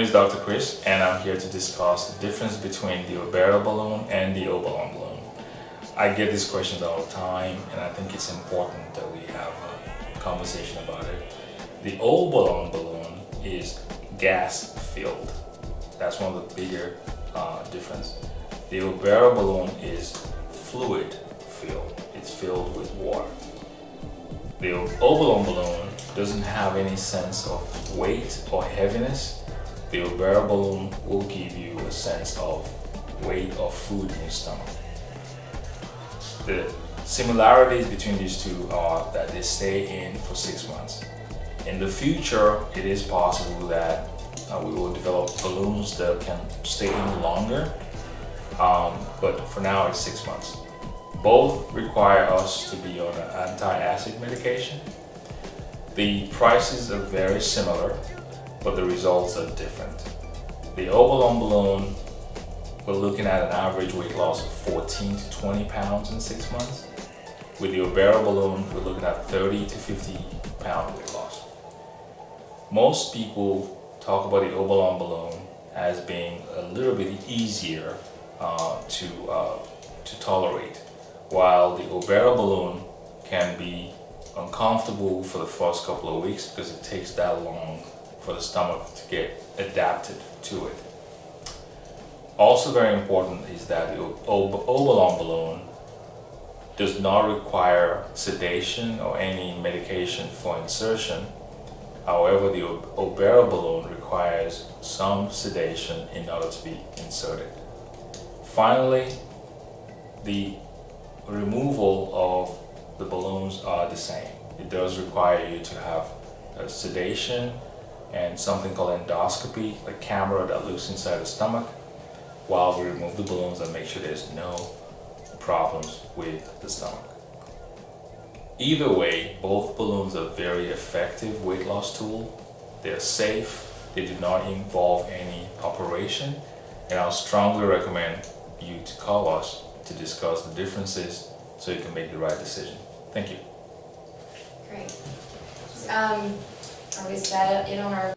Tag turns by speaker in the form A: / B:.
A: name is Dr. Chris, and I'm here to discuss the difference between the Obera balloon and the O-balloon balloon. I get these questions all the time, and I think it's important that we have a conversation about it. The O-balloon balloon is gas-filled. That's one of the bigger difference. The Obera balloon is fluid-filled. It's filled with water. The O-balloon balloon doesn't have any sense of weight or heaviness. The Obera balloon will give you a sense of weight or food in your stomach. The similarities between these two are that they stay in for 6 months. In the future, it is possible that we will develop balloons that can stay in longer, but for now it's 6 months. Both require us to be on an anti-acid medication. The prices are very similar, but the results are different. The O-balloon balloon, we're looking at an average weight loss of 14 to 20 pounds in 6 months. With the Obera balloon, we're looking at 30 to 50 pound weight loss. Most people talk about the O-balloon balloon as being a little bit easier to tolerate, while the Obera balloon can be uncomfortable for the first couple of weeks because it takes that long for the stomach to get adapted to it. Also very important is that the O-balloon balloon does not require sedation or any medication for insertion. However, the Obera balloon requires some sedation in order to be inserted. Finally, the removal of the balloons are the same. It does require you to have a sedation and something called endoscopy, a camera that looks inside the stomach, while we remove the balloons and make sure there's no problems with the stomach. Either way, both balloons are very effective weight loss tool. They're safe, they do not involve any operation, and I'll strongly recommend you to call us to discuss the differences so you can make the right decision. Thank you.
B: Great. Are we set in on our